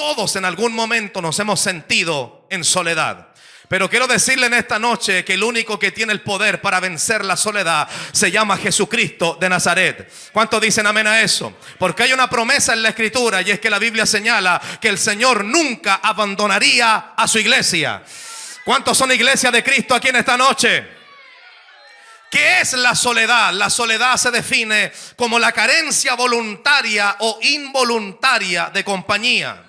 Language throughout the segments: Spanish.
Todos en algún momento nos hemos sentido en soledad. Pero quiero decirle en esta noche que el único que tiene el poder para vencer la soledad se llama Jesucristo de Nazaret. ¿Cuántos dicen amén a eso? Porque hay una promesa en la Escritura, y es que la Biblia señala que el Señor nunca abandonaría a su iglesia. ¿Cuántos son iglesia de Cristo aquí en esta noche? ¿Qué es la soledad? La soledad se define como la carencia voluntaria o involuntaria de compañía.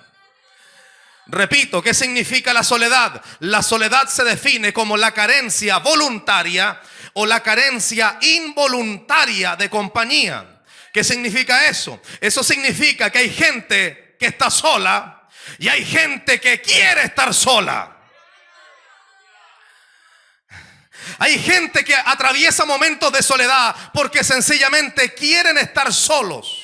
Repito, ¿qué significa la soledad? La soledad se define como la carencia voluntaria o la carencia involuntaria de compañía. ¿Qué significa eso? Eso significa que hay gente que está sola y hay gente que quiere estar sola. Hay gente que atraviesa momentos de soledad porque sencillamente quieren estar solos.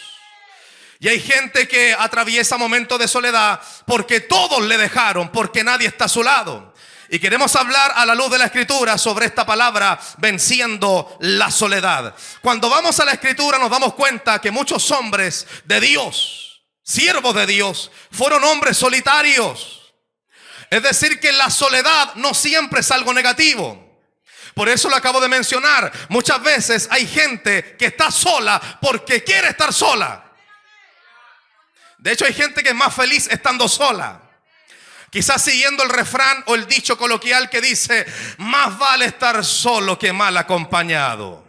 Y hay gente que atraviesa momentos de soledad porque todos le dejaron, porque nadie está a su lado. Y queremos hablar a la luz de la Escritura sobre esta palabra, venciendo la soledad. Cuando vamos a la Escritura nos damos cuenta que muchos hombres de Dios, siervos de Dios, fueron hombres solitarios. Es decir, que la soledad no siempre es algo negativo. Por eso lo acabo de mencionar. Muchas veces hay gente que está sola porque quiere estar sola. De hecho, hay gente que es más feliz estando sola. Quizás siguiendo el refrán o el dicho coloquial que dice: más vale estar solo que mal acompañado.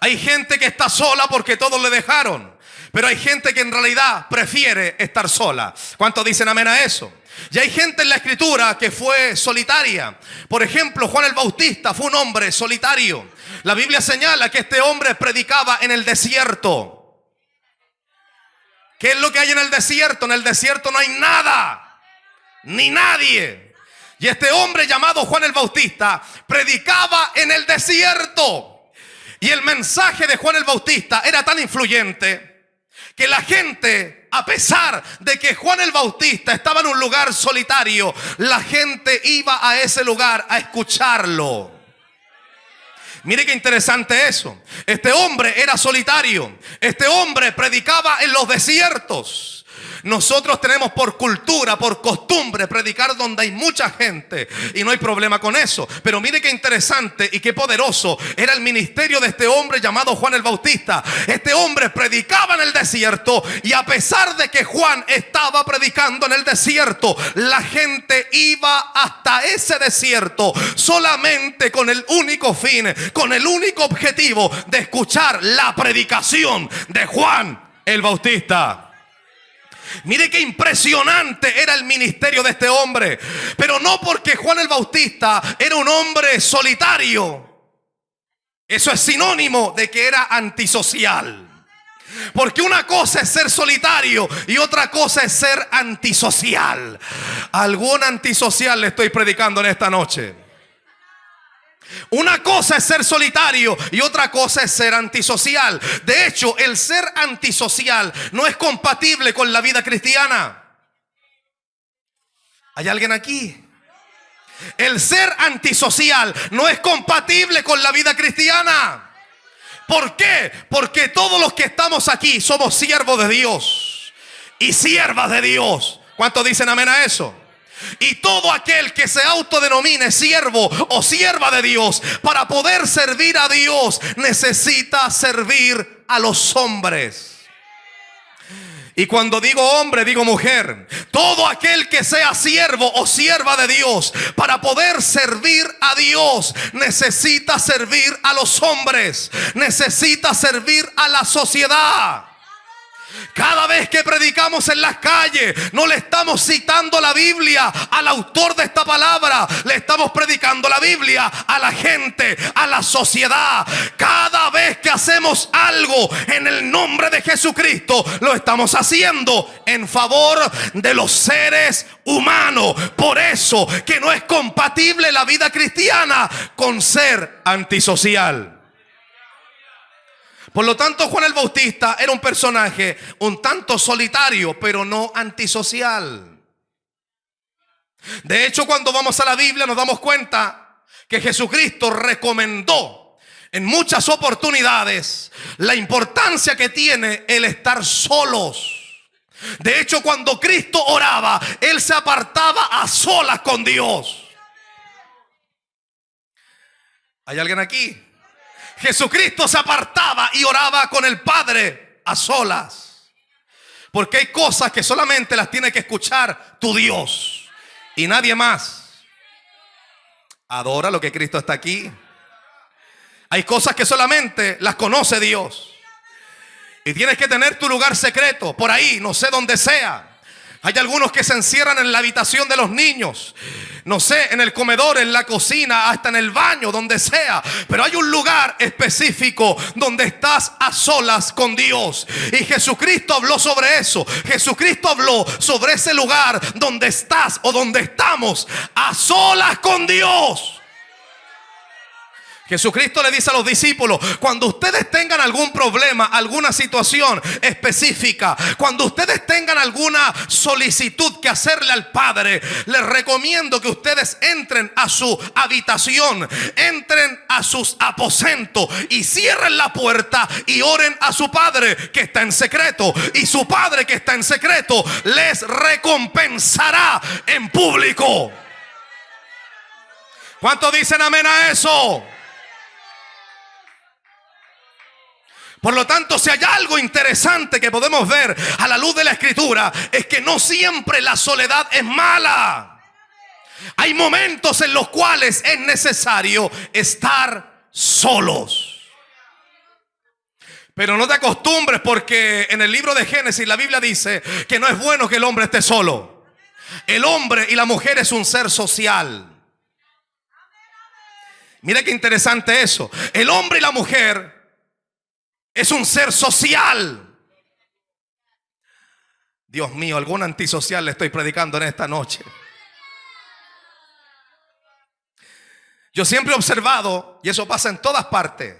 Hay gente que está sola porque todos le dejaron, pero hay gente que en realidad prefiere estar sola. ¿Cuántos dicen amén a eso? Y hay gente en la Escritura que fue solitaria. Por ejemplo, Juan el Bautista fue un hombre solitario. La Biblia señala que este hombre predicaba en el desierto. ¿Qué es lo que hay en el desierto? En el desierto no hay nada, ni nadie. Y este hombre llamado Juan el Bautista predicaba en el desierto. Y el mensaje de Juan el Bautista era tan influyente que la gente, a pesar de que Juan el Bautista estaba en un lugar solitario, la gente iba a ese lugar a escucharlo. Mire qué interesante eso. Este hombre era solitario. Este hombre predicaba en los desiertos. Nosotros tenemos por cultura, por costumbre, predicar donde hay mucha gente, y no hay problema con eso. Pero mire qué interesante y qué poderoso era el ministerio de este hombre llamado Juan el Bautista. Este hombre predicaba en el desierto, y a pesar de que Juan estaba predicando en el desierto, la gente iba hasta ese desierto solamente con el único fin, con el único objetivo de escuchar la predicación de Juan el Bautista. Mire qué impresionante era el ministerio de este hombre. Pero no porque Juan el Bautista era un hombre solitario, eso es sinónimo de que era antisocial. Porque una cosa es ser solitario y otra cosa es ser antisocial. ¿Algún antisocial le estoy predicando en esta noche? Una cosa es ser solitario y otra cosa es ser antisocial. De hecho, el ser antisocial no es compatible con la vida cristiana. ¿Hay alguien aquí? El ser antisocial no es compatible con la vida cristiana. ¿Por qué? Porque todos los que estamos aquí somos siervos de Dios y siervas de Dios. ¿Cuántos dicen amén a eso? Y todo aquel que se autodenomine siervo o sierva de Dios, para poder servir a Dios, necesita servir a los hombres. Y cuando digo hombre, digo mujer. Todo aquel que sea siervo o sierva de Dios, para poder servir a Dios, necesita servir a los hombres, necesita servir a la sociedad. Cada vez que predicamos en las calles, no le estamos citando la Biblia al autor de esta palabra, le estamos predicando la Biblia a la gente, a la sociedad. Cada vez que hacemos algo en el nombre de Jesucristo, lo estamos haciendo en favor de los seres humanos. Por eso que no es compatible la vida cristiana con ser antisocial. Por lo tanto, Juan el Bautista era un personaje un tanto solitario, pero no antisocial. De hecho, cuando vamos a la Biblia nos damos cuenta que Jesucristo recomendó en muchas oportunidades la importancia que tiene el estar solos. De hecho, cuando Cristo oraba, Él se apartaba a solas con Dios. ¿Hay alguien aquí? Jesucristo se apartaba y oraba con el Padre a solas. Porque hay cosas que solamente las tiene que escuchar tu Dios y nadie más. Adora lo que Cristo está aquí. Hay cosas que solamente las conoce Dios. Y tienes que tener tu lugar secreto, por ahí, no sé dónde sea. Hay algunos que se encierran en la habitación de los niños, no sé, en el comedor, en la cocina, hasta en el baño, donde sea. Pero hay un lugar específico donde estás a solas con Dios. Y Jesucristo habló sobre eso. Jesucristo habló sobre ese lugar donde estás o donde estamos a solas con Dios. Jesucristo le dice a los discípulos: cuando ustedes tengan algún problema, alguna situación específica, cuando ustedes tengan alguna solicitud que hacerle al Padre, les recomiendo que ustedes entren a su habitación, entren a sus aposentos y cierren la puerta y oren a su Padre que está en secreto. Y su Padre que está en secreto les recompensará en público. ¿Cuántos dicen amén a eso? Por lo tanto, si hay algo interesante que podemos ver a la luz de la Escritura, es que no siempre la soledad es mala. Hay momentos en los cuales es necesario estar solos. Pero no te acostumbres, porque en el libro de Génesis la Biblia dice que no es bueno que el hombre esté solo. El hombre y la mujer es un ser social. Mira qué interesante eso. El hombre y la mujer es un ser social. Dios mío, algún antisocial le estoy predicando en esta noche. Yo siempre he observado, y eso pasa en todas partes,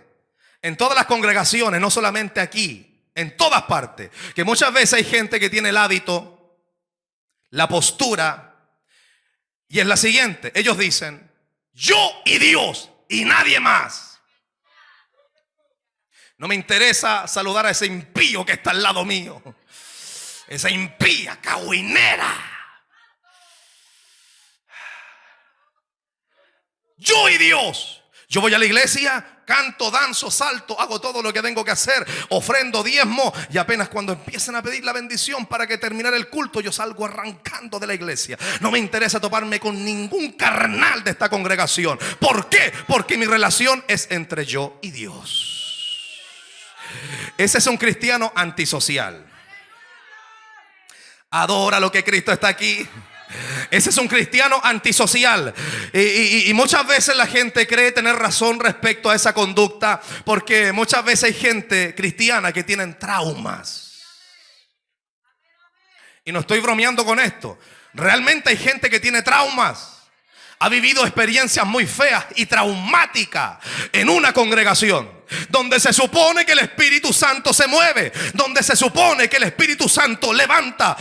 en todas las congregaciones, no solamente aquí, en todas partes, que muchas veces hay gente que tiene el hábito, la postura, y es la siguiente: ellos dicen, yo y Dios y nadie más. No me interesa saludar a ese impío que está al lado mío, esa impía cagüinera. Yo y Dios. Yo voy a la iglesia, canto, danzo, salto, hago todo lo que tengo que hacer, ofrendo, diezmo, y apenas cuando empiezan a pedir la bendición para que terminara el culto, yo salgo arrancando de la iglesia. No me interesa toparme con ningún carnal de esta congregación. ¿Por qué? Porque mi relación es entre yo y Dios. Ese es un cristiano antisocial. Adora lo que Cristo está aquí. Ese es un cristiano antisocial. Y muchas veces la gente cree tener razón respecto a esa conducta, porque muchas veces hay gente cristiana que tienen traumas. Y no estoy bromeando con esto. Realmente hay gente que tiene traumas. Ha vivido experiencias muy feas y traumáticas en una congregación donde se supone que el Espíritu Santo se mueve, donde se supone que el Espíritu Santo levanta.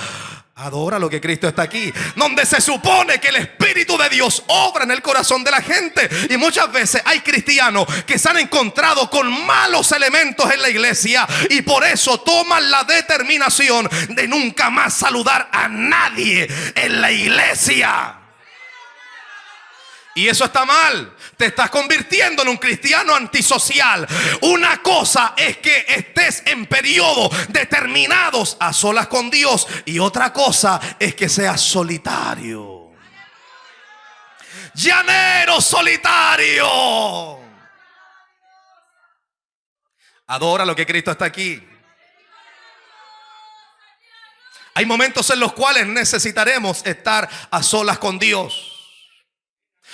Adora lo que Cristo está aquí. Donde se supone que el Espíritu de Dios obra en el corazón de la gente. Y muchas veces hay cristianos que se han encontrado con malos elementos en la iglesia, y por eso toman la determinación de nunca más saludar a nadie en la iglesia. Y eso está mal. Te estás convirtiendo en un cristiano antisocial. Una cosa es que estés en periodos determinados a solas con Dios, y otra cosa es que seas solitario. Llanero solitario. Adora lo que Cristo está aquí. Hay momentos en los cuales necesitaremos estar a solas con Dios.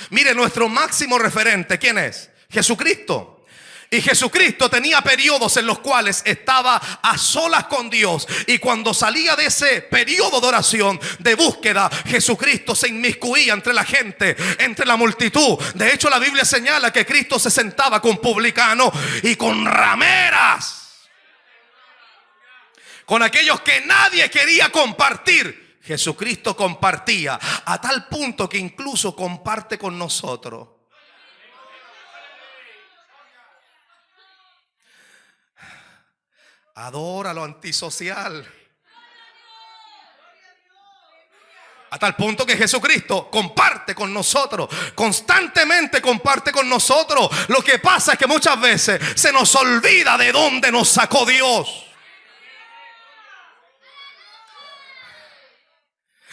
Mire, nuestro máximo referente, ¿quién es? Jesucristo. Y Jesucristo tenía periodos en los cuales estaba a solas con Dios. Y cuando salía de ese periodo de oración, de búsqueda, Jesucristo se inmiscuía entre la gente, entre la multitud. De hecho, la Biblia señala que Cristo se sentaba con publicanos y con rameras, con aquellos que nadie quería compartir. Jesucristo compartía, a tal punto que incluso comparte con nosotros. Adora lo antisocial. A tal punto que Jesucristo comparte con nosotros, constantemente comparte con nosotros. Lo que pasa es que muchas veces se nos olvida de dónde nos sacó Dios.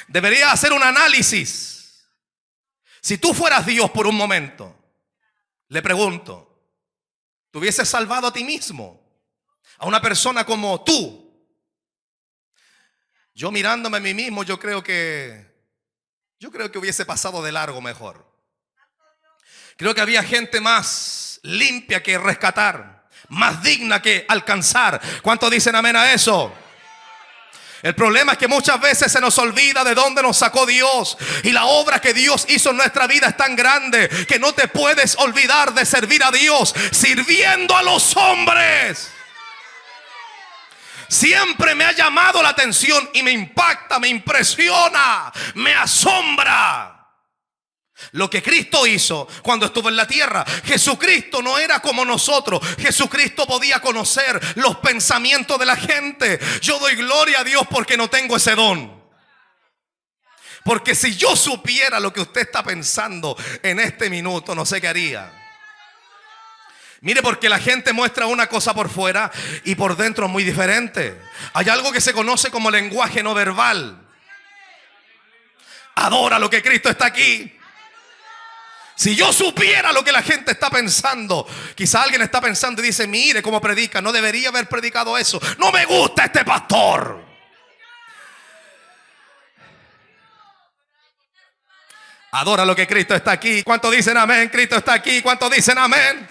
Debería hacer un análisis. Si tú fueras Dios por un momento, le pregunto, ¿te hubieses salvado a ti mismo? A una persona como tú. Yo mirándome a mí mismo, yo creo que hubiese pasado de largo mejor. Creo que había gente más limpia que rescatar, más digna que alcanzar. ¿Cuántos dicen amén a eso? El problema es que muchas veces se nos olvida de dónde nos sacó Dios. Y la obra que Dios hizo en nuestra vida es tan grande que no te puedes olvidar de servir a Dios sirviendo a los hombres. Siempre me ha llamado la atención y me impacta, me impresiona, me asombra lo que Cristo hizo cuando estuvo en la tierra. Jesucristo no era como nosotros. Jesucristo podía conocer los pensamientos de la gente. Yo doy gloria a Dios porque no tengo ese don. Porque si yo supiera lo que usted está pensando en este minuto, no sé qué haría. Mire, porque la gente muestra una cosa por fuera y por dentro es muy diferente. Hay algo que se conoce como lenguaje no verbal. Adora lo que Cristo está aquí. Si yo supiera lo que la gente está pensando, quizá alguien está pensando y dice, mire cómo predica, no debería haber predicado eso. No me gusta este pastor. Adora lo que Cristo está aquí. ¿Cuántos dicen amén? Cristo está aquí. ¿Cuántos dicen amén?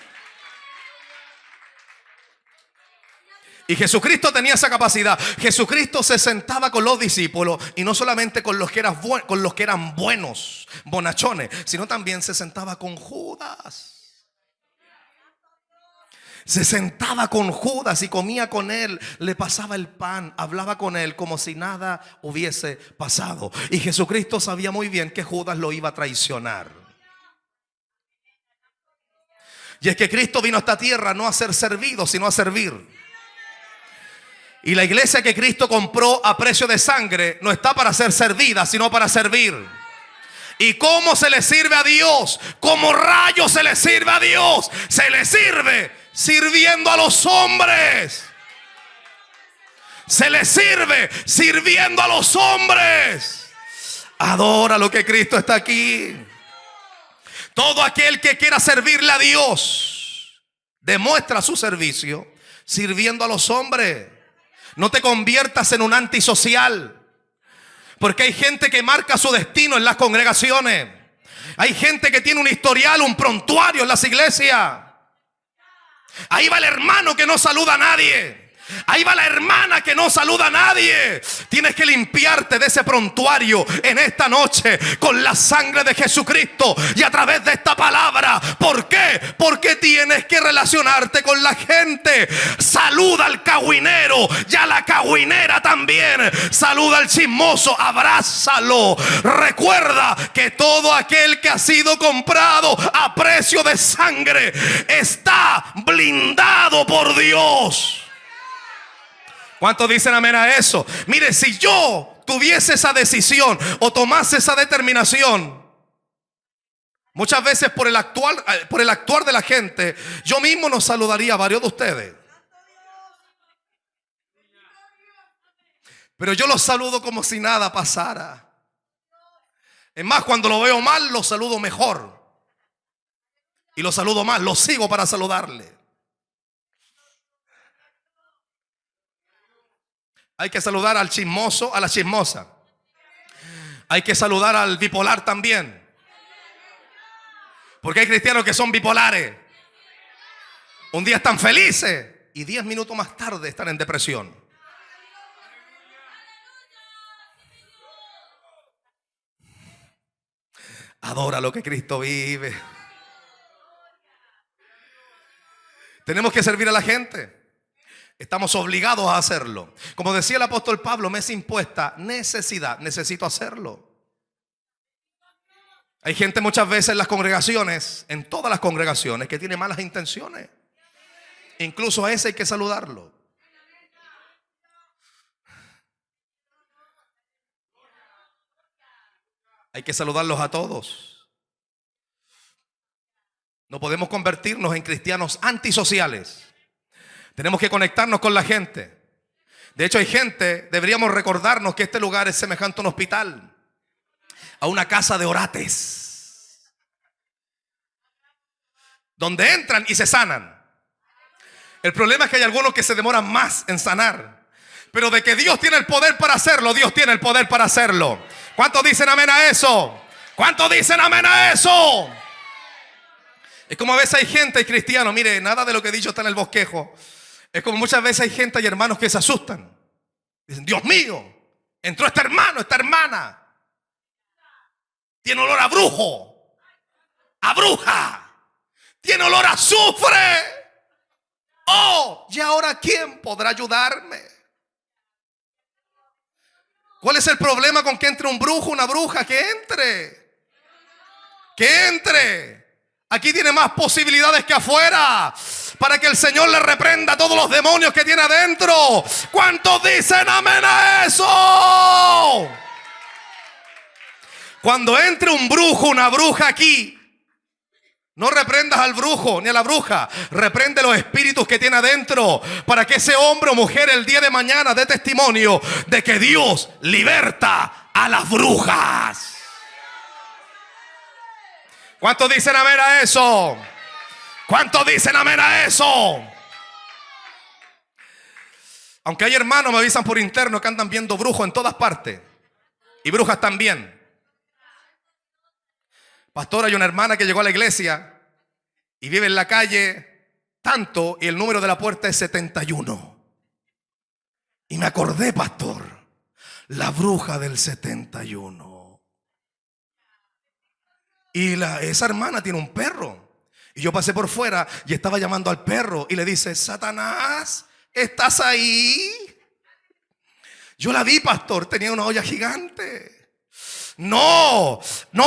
Y Jesucristo tenía esa capacidad. Jesucristo se sentaba con los discípulos y no solamente con los que eran buenos, bonachones, sino también se sentaba con Judas. Se sentaba con Judas y comía con él, le pasaba el pan, hablaba con él como si nada hubiese pasado. Y Jesucristo sabía muy bien que Judas lo iba a traicionar. Y es que Cristo vino a esta tierra no a ser servido, sino a servir. Y la iglesia que Cristo compró a precio de sangre no está para ser servida, sino para servir. ¿Y cómo se le sirve a Dios? ¿Cómo rayos se le sirve a Dios? Se le sirve sirviendo a los hombres. Se le sirve sirviendo a los hombres. Adora lo que Cristo está aquí. Todo aquel que quiera servirle a Dios demuestra su servicio sirviendo a los hombres. No te conviertas en un antisocial, porque hay gente que marca su destino en las congregaciones. Hay gente que tiene un historial, un prontuario en las iglesias. Ahí va el hermano que no saluda a nadie. Ahí va la hermana que no saluda a nadie. Tienes que limpiarte de ese prontuario en esta noche con la sangre de Jesucristo y a través de esta palabra. ¿Por qué? Porque tienes que relacionarte con la gente. Saluda al cagüinero y a la cagüinera también. Saluda al chismoso, abrázalo. Recuerda que todo aquel que ha sido comprado a precio de sangre está blindado por Dios. ¿Cuántos dicen amén a eso? Mire, si yo tuviese esa decisión o tomase esa determinación, muchas veces por el actuar de la gente, yo mismo no saludaría a varios de ustedes. Pero yo los saludo como si nada pasara. Es más, cuando lo veo mal, lo saludo mejor. Y lo saludo mal, lo sigo para saludarle. Hay que saludar al chismoso, a la chismosa. Hay que saludar al bipolar también. Porque hay cristianos que son bipolares. Un día están felices y 10 minutos más tarde están en depresión. Adora lo que Cristo vive. Tenemos que servir a la gente. Estamos obligados a hacerlo. Como decía el apóstol Pablo, me es impuesta necesidad. Necesito hacerlo. Hay gente muchas veces en las congregaciones, en todas las congregaciones, que tiene malas intenciones. Incluso a ese hay que saludarlo. Hay que saludarlos a todos. No podemos convertirnos en cristianos antisociales. Tenemos que conectarnos con la gente. De hecho, hay gente, deberíamos recordarnos que este lugar es semejante a un hospital, a una casa de orates, donde entran y se sanan. El problema es que hay algunos que se demoran más en sanar. Pero de que Dios tiene el poder para hacerlo, Dios tiene el poder para hacerlo. ¿Cuántos dicen amén a eso? ¿Cuántos dicen amén a eso? Es como a veces hay gente, hay cristianos, mire, nada de lo que he dicho está en el bosquejo. Es como muchas veces hay gente y hermanos que se asustan. Dicen, Dios mío, entró este hermano, esta hermana. Tiene olor a brujo, a bruja. Tiene olor a azufre. Oh, ¿y ahora quién podrá ayudarme? ¿Cuál es el problema con que entre un brujo, una bruja? Que entre. Que entre. Aquí tiene más posibilidades que afuera, para que el Señor le reprenda a todos los demonios que tiene adentro. ¿Cuántos dicen amén a eso? Cuando entre un brujo, una bruja aquí, no reprendas al brujo ni a la bruja. Reprende los espíritus que tiene adentro, para que ese hombre o mujer el día de mañana dé testimonio de que Dios liberta a las brujas. ¿Cuántos dicen amén a eso? ¿Cuántos dicen amén a eso? Aunque hay hermanos, me avisan por interno, que andan viendo brujos en todas partes. Y brujas también. Pastor, hay una hermana que llegó a la iglesia y vive en la calle tanto, y el número de la puerta es 71. Y me acordé, pastor, la bruja del 71. Y esa hermana tiene un perro. Y yo pasé por fuera y estaba llamando al perro y le dice, Satanás, ¿estás ahí? Yo la vi, pastor, tenía una olla gigante. No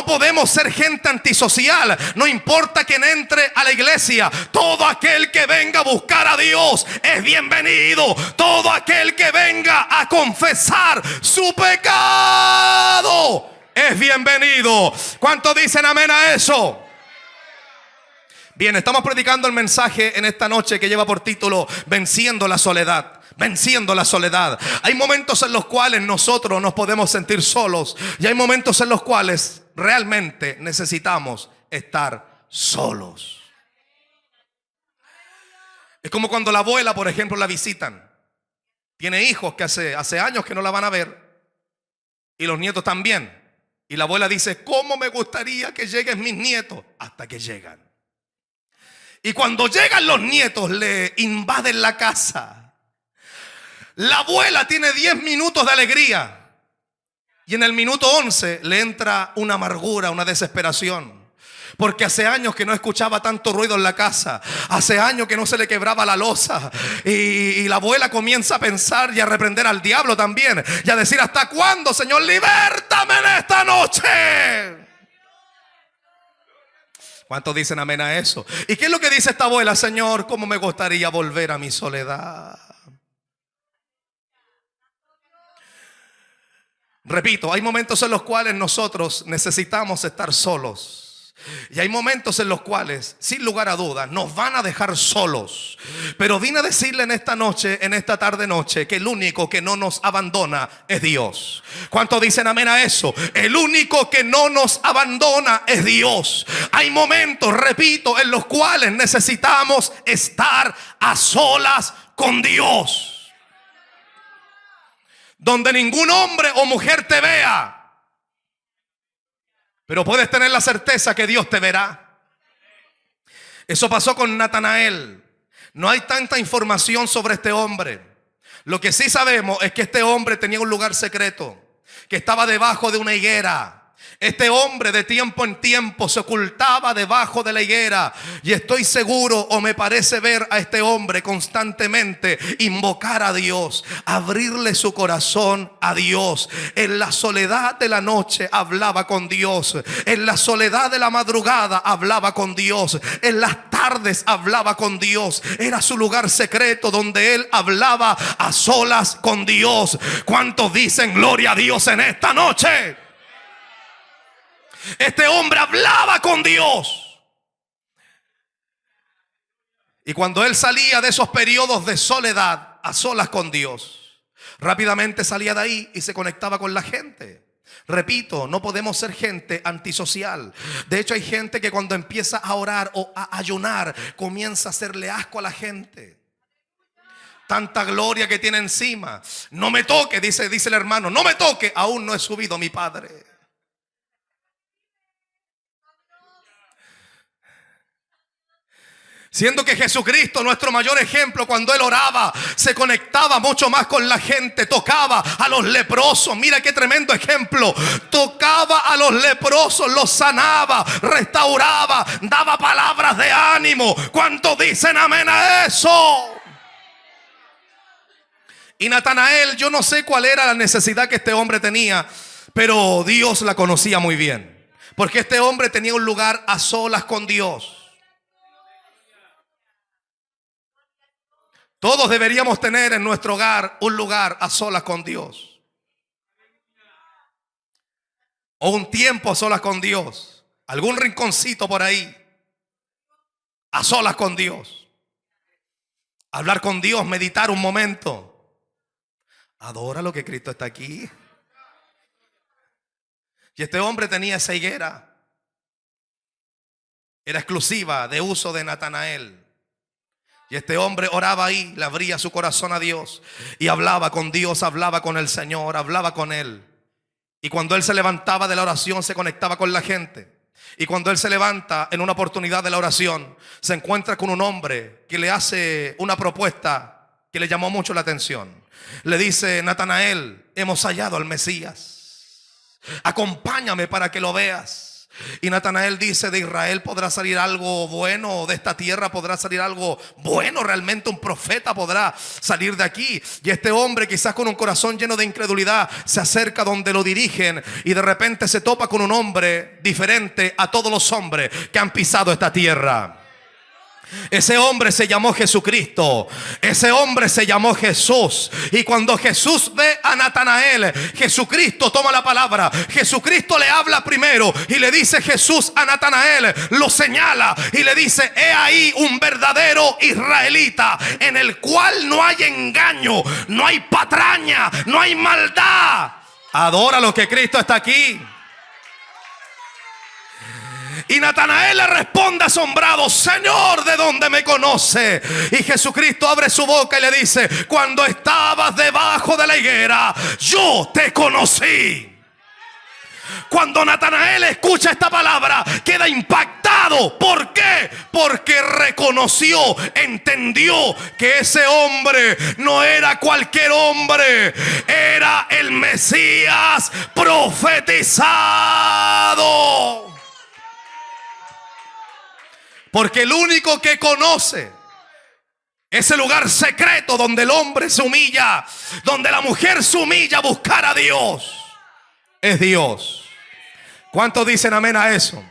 podemos ser gente antisocial. No importa quién entre a la iglesia. Todo aquel que venga a buscar a Dios es bienvenido. Todo aquel que venga a confesar su pecado es bienvenido. ¿Cuántos dicen amén a eso? Bien, estamos predicando el mensaje en esta noche que lleva por título Venciendo la soledad. Venciendo la soledad. Hay momentos en los cuales nosotros nos podemos sentir solos, y hay momentos en los cuales realmente necesitamos estar solos. Es como cuando la abuela, por ejemplo, la visitan. Tiene hijos que hace años que no la van a ver, y los nietos también. Y la abuela dice, ¿cómo me gustaría que lleguen mis nietos? Hasta que llegan. Y cuando llegan los nietos, le invaden la casa. La abuela tiene 10 minutos de alegría, y en el minuto 11 le entra una amargura, una desesperación. Porque hace años que no escuchaba tanto ruido en la casa. Hace años que no se le quebraba la loza. Y la abuela comienza a pensar y a reprender al diablo también. Y a decir, ¿hasta cuándo, Señor? Libértame en esta noche. ¿Cuántos dicen amén a eso? ¿Y qué es lo que dice esta abuela? Señor, ¿cómo me gustaría volver a mi soledad? Repito, hay momentos en los cuales nosotros necesitamos estar solos. Y hay momentos en los cuales, sin lugar a dudas, nos van a dejar solos. Pero vine a decirle en esta noche, en esta tarde noche, que el único que no nos abandona es Dios. ¿Cuántos dicen amén a eso? El único que no nos abandona es Dios. Hay momentos, repito, en los cuales necesitamos estar a solas con Dios, donde ningún hombre o mujer te vea, pero puedes tener la certeza que Dios te verá. Eso pasó con Natanael. No hay tanta información sobre este hombre. Lo que sí sabemos es que este hombre tenía un lugar secreto, que estaba debajo de una higuera. Este hombre de tiempo en tiempo se ocultaba debajo de la higuera. Y estoy seguro, o me parece ver a este hombre constantemente invocar a Dios, abrirle su corazón a Dios. En la soledad de la noche hablaba con Dios. En la soledad de la madrugada hablaba con Dios. En las tardes hablaba con Dios. Era su lugar secreto donde él hablaba a solas con Dios. ¿Cuántos dicen gloria a Dios en esta noche? Este hombre hablaba con Dios. Y cuando él salía de esos periodos de soledad, a solas con Dios, rápidamente salía de ahí y se conectaba con la gente. Repito, no podemos ser gente antisocial. De hecho, hay gente que cuando empieza a orar o a ayunar, comienza a hacerle asco a la gente. Tanta gloria que tiene encima. No me toque, dice el hermano, no me toque, aún no he subido a mi Padre. Siendo que Jesucristo, nuestro mayor ejemplo, cuando Él oraba, se conectaba mucho más con la gente, tocaba a los leprosos. Mira qué tremendo ejemplo. Tocaba a los leprosos, los sanaba, restauraba, daba palabras de ánimo. ¿Cuántos dicen amén a eso? Y Natanael, yo no sé cuál era la necesidad que este hombre tenía, pero Dios la conocía muy bien. Porque este hombre tenía un lugar a solas con Dios. Todos deberíamos tener en nuestro hogar un lugar a solas con Dios. O un tiempo a solas con Dios. Algún rinconcito por ahí. A solas con Dios. Hablar con Dios, meditar un momento. Adora lo que Cristo está aquí. Y este hombre tenía esa higuera. Era exclusiva de uso de Natanael. Y este hombre oraba ahí, le abría su corazón a Dios y hablaba con Dios, hablaba con el Señor, hablaba con Él. Y cuando Él se levantaba de la oración, se conectaba con la gente. Y cuando Él se levanta en una oportunidad de la oración, se encuentra con un hombre que le hace una propuesta que le llamó mucho la atención. Le dice: Natanael, hemos hallado al Mesías. Acompáñame para que lo veas. Y Natanael dice: de Israel podrá salir algo bueno, de esta tierra podrá salir algo bueno, realmente un profeta podrá salir de aquí. Y este hombre, quizás con un corazón lleno de incredulidad, se acerca donde lo dirigen y de repente se topa con un hombre diferente a todos los hombres que han pisado esta tierra. Ese hombre se llamó Jesucristo. Ese hombre se llamó Jesús. Y cuando Jesús ve a Natanael, Jesucristo toma la palabra. Jesucristo le habla primero y le dice Jesús a Natanael, lo señala y le dice: he ahí un verdadero israelita, en el cual no hay engaño, no hay patraña, no hay maldad. Adora lo que Cristo está aquí. Y Natanael le responde asombrado: Señor, ¿de dónde me conoce? Y Jesucristo abre su boca y le dice: cuando estabas debajo de la higuera, yo te conocí. Cuando Natanael escucha esta palabra, queda impactado. ¿Por qué? Porque reconoció, entendió que ese hombre no era cualquier hombre, era el Mesías profetizado. Porque el único que conoce ese lugar secreto donde el hombre se humilla, donde la mujer se humilla a buscar a Dios, es Dios. ¿Cuántos dicen amén a eso?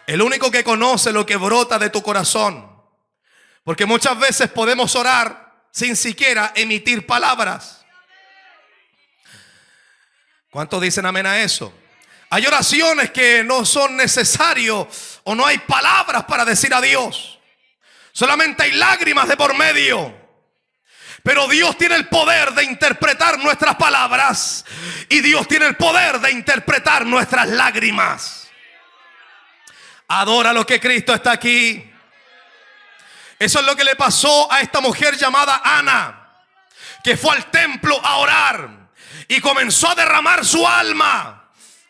El único que conoce lo que brota de tu corazón. Porque muchas veces podemos orar sin siquiera emitir palabras. ¿Cuántos dicen amén a eso? Hay oraciones que no son necesarios o no hay palabras para decir a Dios. Solamente hay lágrimas de por medio. Pero Dios tiene el poder de interpretar nuestras palabras. Y Dios tiene el poder de interpretar nuestras lágrimas. Adora lo que Cristo está aquí. Eso es lo que le pasó a esta mujer llamada Ana, que fue al templo a orar y comenzó a derramar su alma.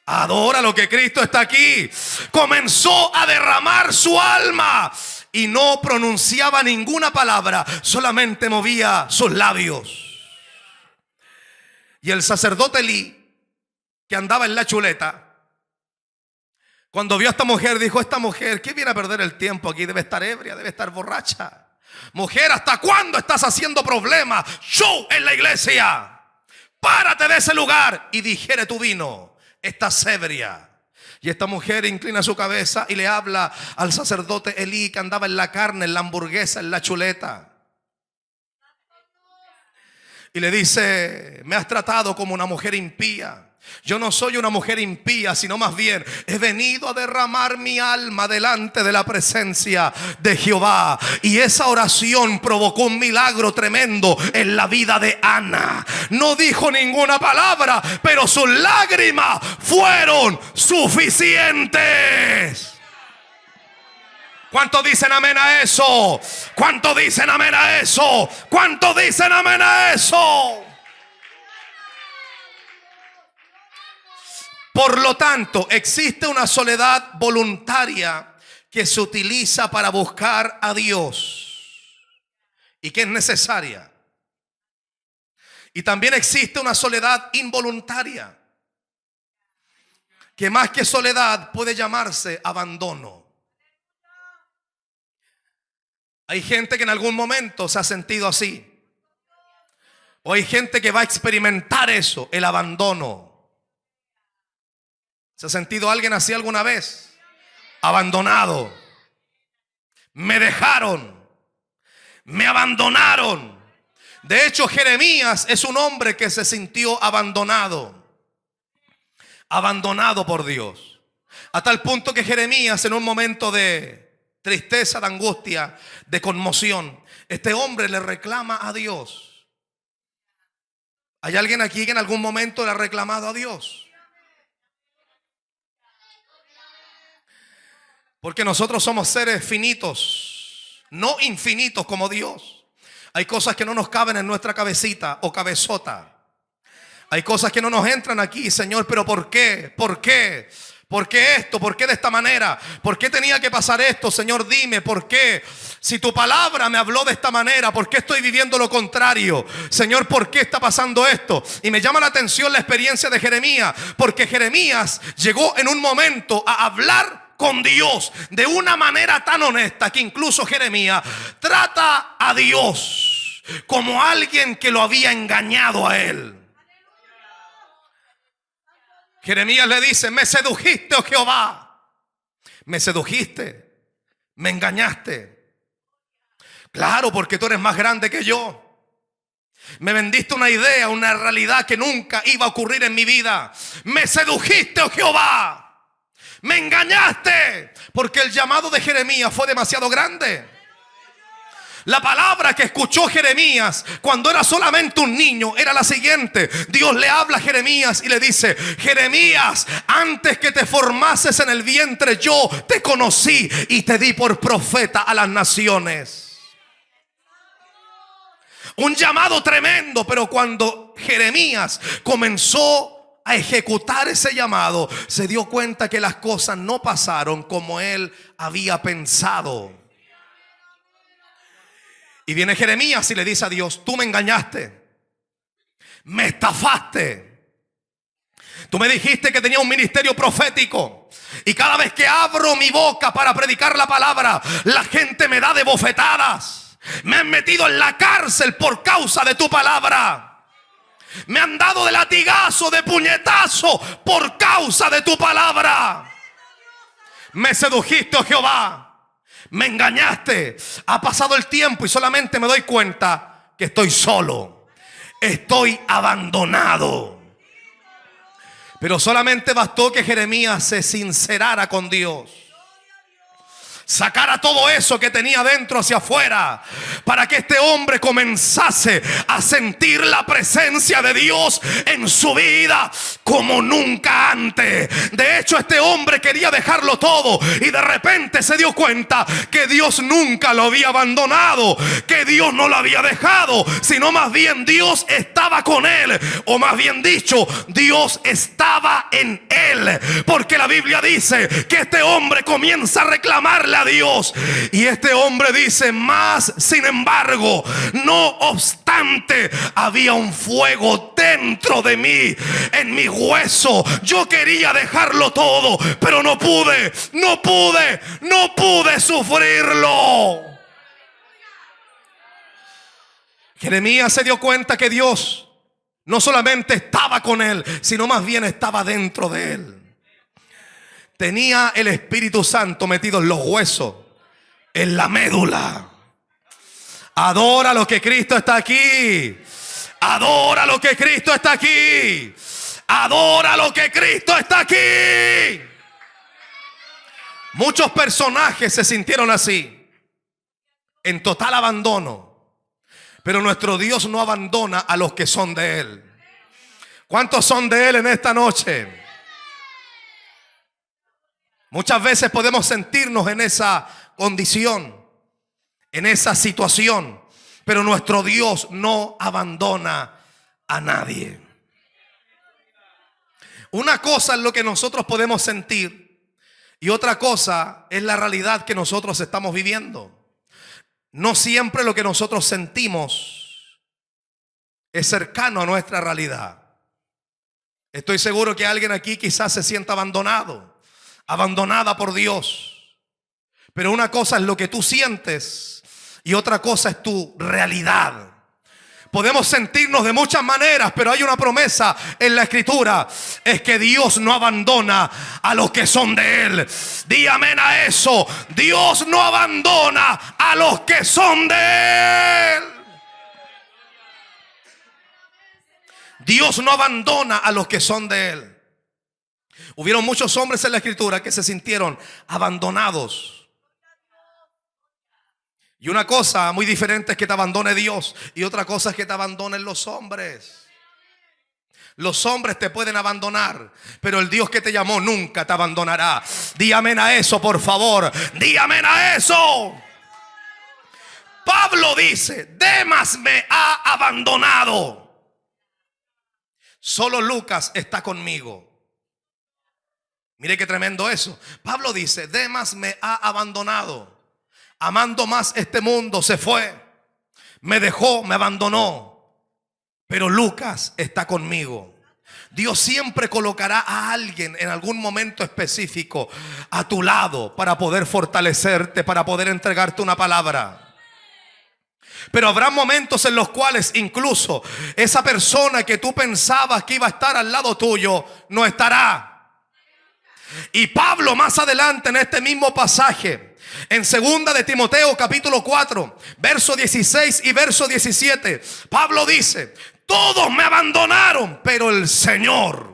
Adora lo que Cristo está aquí. Comenzó a derramar su alma y no pronunciaba ninguna palabra, solamente movía sus labios. Y el sacerdote Elí, que andaba en la chuleta, cuando vio a esta mujer, dijo: esta mujer, ¿qué viene a perder el tiempo aquí? Debe estar ebria, debe estar borracha. Mujer, ¿hasta cuándo estás haciendo problemas? Show en la iglesia. Párate de ese lugar y digiere tu vino. Estás ebria. Y esta mujer inclina su cabeza y le habla al sacerdote Elí, que andaba en la carne, en la hamburguesa, en la chuleta. Y le dice: me has tratado como una mujer impía. Yo no soy una mujer impía, sino más bien he venido a derramar mi alma delante de la presencia de Jehová. Y esa oración provocó un milagro tremendo en la vida de Ana. No dijo ninguna palabra, pero sus lágrimas fueron suficientes. ¿Cuántos dicen amén a eso? ¿Cuántos dicen amén a eso? ¿Cuántos dicen amén a eso? Por lo tanto, existe una soledad voluntaria que se utiliza para buscar a Dios y que es necesaria. Y también existe una soledad involuntaria, que más que soledad puede llamarse abandono. Hay gente que en algún momento se ha sentido así. O hay gente que va a experimentar eso, el abandono. ¿Se ha sentido alguien así alguna vez? Abandonado. Me dejaron. Me abandonaron. De hecho, Jeremías es un hombre que se sintió abandonado. Abandonado por Dios. A tal punto que Jeremías, en un momento de tristeza, de angustia, de conmoción, este hombre le reclama a Dios. ¿Hay alguien aquí que en algún momento le ha reclamado a Dios? Porque nosotros somos seres finitos, no infinitos como Dios. Hay cosas que no nos caben en nuestra cabecita o cabezota. Hay cosas que no nos entran aquí, Señor, pero ¿por qué? ¿Por qué? ¿Por qué esto? ¿Por qué de esta manera? ¿Por qué tenía que pasar esto? Señor, dime, ¿por qué? Si tu palabra me habló de esta manera, ¿por qué estoy viviendo lo contrario? Señor, ¿por qué está pasando esto? Y me llama la atención la experiencia de Jeremías, porque Jeremías llegó en un momento a hablar con Dios de una manera tan honesta que incluso Jeremías trata a Dios como alguien que lo había engañado a él. Jeremías le dice: me sedujiste, oh Jehová. Me sedujiste, me engañaste. Claro, porque tú eres más grande que yo. Me vendiste una idea, una realidad que nunca iba a ocurrir en mi vida. Me sedujiste, oh Jehová. Me engañaste, porque el llamado de Jeremías fue demasiado grande. La palabra que escuchó Jeremías cuando era solamente un niño era la siguiente. Dios le habla a Jeremías y le dice: Jeremías, antes que te formases en el vientre, yo te conocí y te di por profeta a las naciones. Un llamado tremendo, pero cuando Jeremías comenzó a ejecutar ese llamado, se dio cuenta que las cosas no pasaron como él había pensado. Y viene Jeremías y le dice a Dios: tú me engañaste, me estafaste. Tú me dijiste que tenía un ministerio profético, y cada vez que abro mi boca para predicar la palabra, la gente me da de bofetadas. Me han metido en la cárcel por causa de tu palabra. Me han dado de latigazo, de puñetazo por causa de tu palabra. Me sedujiste, oh Jehová. Me engañaste. Ha pasado el tiempo y solamente me doy cuenta que estoy solo. Estoy abandonado. Pero solamente bastó que Jeremías se sincerara con Dios. Sacara todo eso que tenía dentro hacia afuera, para que este hombre comenzase a sentir la presencia de Dios en su vida como nunca antes. De hecho, este hombre quería dejarlo todo, y de repente se dio cuenta que Dios nunca lo había abandonado, que Dios no lo había dejado, sino más bien Dios estaba con él, o más bien dicho, Dios estaba en él, porque la Biblia dice que este hombre comienza a reclamarle a Dios, y este hombre dice: más sin embargo, no obstante, había un fuego dentro de mí, en mi hueso. Yo quería dejarlo todo, pero no pude sufrirlo. Jeremías se dio cuenta que Dios no solamente estaba con él, sino más bien estaba dentro de él. Tenía el Espíritu Santo metido en los huesos, en la médula. Adora lo que Cristo está aquí. Adora lo que Cristo está aquí. Adora lo que Cristo está aquí. Muchos personajes se sintieron así, en total abandono. Pero nuestro Dios no abandona a los que son de Él. ¿Cuántos son de Él en esta noche? Muchas veces podemos sentirnos en esa condición, en esa situación, pero nuestro Dios no abandona a nadie. Una cosa es lo que nosotros podemos sentir y otra cosa es la realidad que nosotros estamos viviendo. No siempre lo que nosotros sentimos es cercano a nuestra realidad. Estoy seguro que alguien aquí quizás se sienta abandonado, abandonada por Dios. Pero una cosa es lo que tú sientes y otra cosa es tu realidad. Podemos sentirnos de muchas maneras, pero hay una promesa en la Escritura: es que Dios no abandona a los que son de Él. Di amén a eso. Dios no abandona a los que son de Él. Dios no abandona a los que son de Él. Hubieron muchos hombres en la Escritura que se sintieron abandonados. Y una cosa muy diferente es que te abandone Dios y otra cosa es que te abandonen los hombres. Los hombres te pueden abandonar, pero el Dios que te llamó nunca te abandonará. Di amén a eso, por favor. Di amén a eso. Pablo dice: Demas me ha abandonado, solo Lucas está conmigo. Mire qué tremendo eso. Pablo dice: Demas me ha abandonado. Amando más este mundo se fue, me dejó, me abandonó, pero Lucas está conmigo. Dios siempre colocará a alguien en algún momento específico a tu lado para poder fortalecerte, para poder entregarte una palabra. Pero habrá momentos en los cuales incluso esa persona que tú pensabas que iba a estar al lado tuyo no estará. Y Pablo más adelante en este mismo pasaje, en 2 de Timoteo capítulo 4, verso 16 y verso 17, Pablo dice: todos me abandonaron, pero el Señor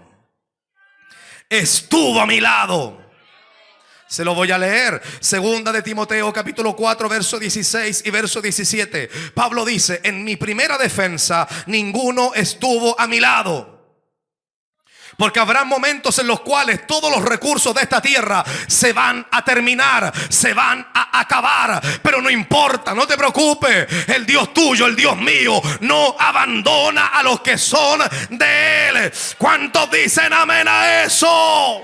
estuvo a mi lado. Se lo voy a leer. 2 de Timoteo capítulo 4, verso 16 y verso 17. Pablo dice: en mi primera defensa ninguno estuvo a mi lado. Porque habrá momentos en los cuales todos los recursos de esta tierra se van a terminar, se van a acabar. Pero no importa, no te preocupes. El Dios tuyo, el Dios mío, no abandona a los que son de Él. ¿Cuántos dicen amén a eso?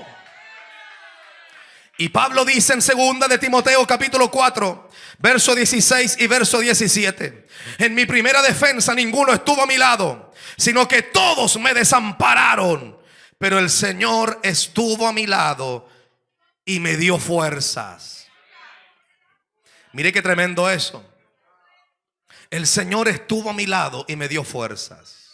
Y Pablo dice en 2 de Timoteo capítulo 4, verso 16 y verso 17: en mi primera defensa ninguno estuvo a mi lado, sino que todos me desampararon. Pero el Señor estuvo a mi lado y me dio fuerzas. Mire qué tremendo eso. El Señor estuvo a mi lado y me dio fuerzas.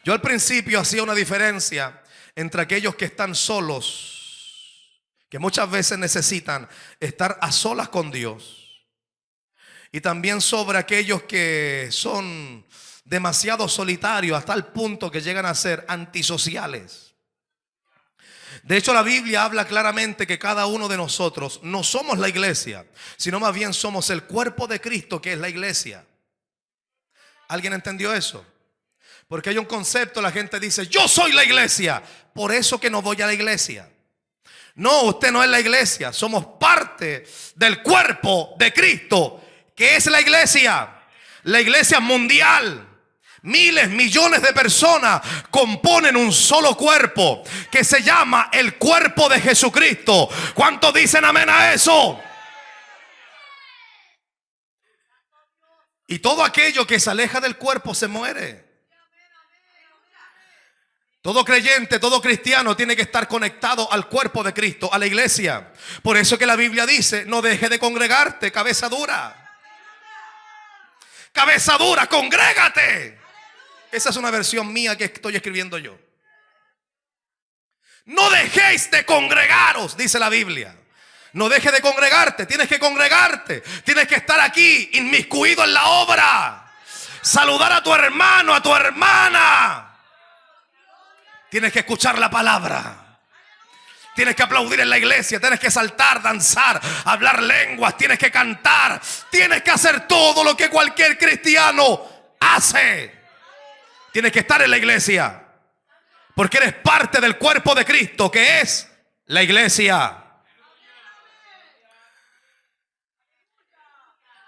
Yo al principio hacía una diferencia entre aquellos que están solos, que muchas veces necesitan estar a solas con Dios, y también sobre aquellos que son demasiado solitarios hasta el punto que llegan a ser antisociales. De hecho, la Biblia habla claramente que cada uno de nosotros no somos la iglesia, sino más bien somos el cuerpo de Cristo, que es la iglesia. ¿Alguien entendió eso? Porque hay un concepto, la gente dice: yo soy la iglesia, por eso que no voy a la iglesia. No, usted no es la iglesia, somos parte del cuerpo de Cristo, que es la iglesia. La iglesia mundial. Miles, millones de personas componen un solo cuerpo que se llama el cuerpo de Jesucristo. ¿Cuántos dicen amén a eso? Y todo aquello que se aleja del cuerpo se muere. Todo creyente, todo cristiano tiene que estar conectado al cuerpo de Cristo, a la iglesia. Por eso que la Biblia dice: no deje de congregarte, cabeza dura. Cabeza dura, congrégate. Esa es una versión mía que estoy escribiendo yo. No dejéis de congregaros, dice la Biblia. No dejes de congregarte, tienes que congregarte. Tienes que estar aquí, inmiscuido en la obra. Saludar a tu hermano, a tu hermana. Tienes que escuchar la palabra. Tienes que aplaudir en la iglesia, tienes que saltar, danzar, hablar lenguas, tienes que cantar, tienes que hacer todo lo que cualquier cristiano hace. Tienes que estar en la iglesia, porque eres parte del cuerpo de Cristo, que es la iglesia.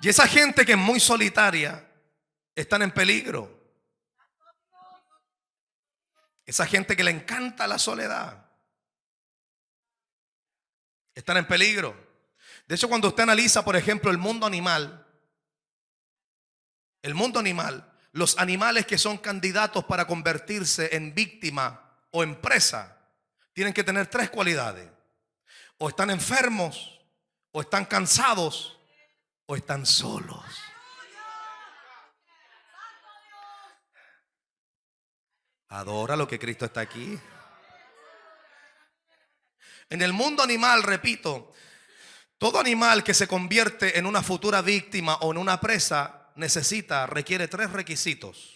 Y esa gente que es muy solitaria, están en peligro. Esa gente que le encanta la soledad, están en peligro. De hecho, cuando usted analiza, por ejemplo, el mundo animal, los animales que son candidatos para convertirse en víctima o en presa, tienen que tener 3 cualidades. O están enfermos, o están cansados, o están solos. Adora lo que Cristo está aquí. En el mundo animal, repito, todo animal que se convierte en una futura víctima o en una presa requiere 3 requisitos.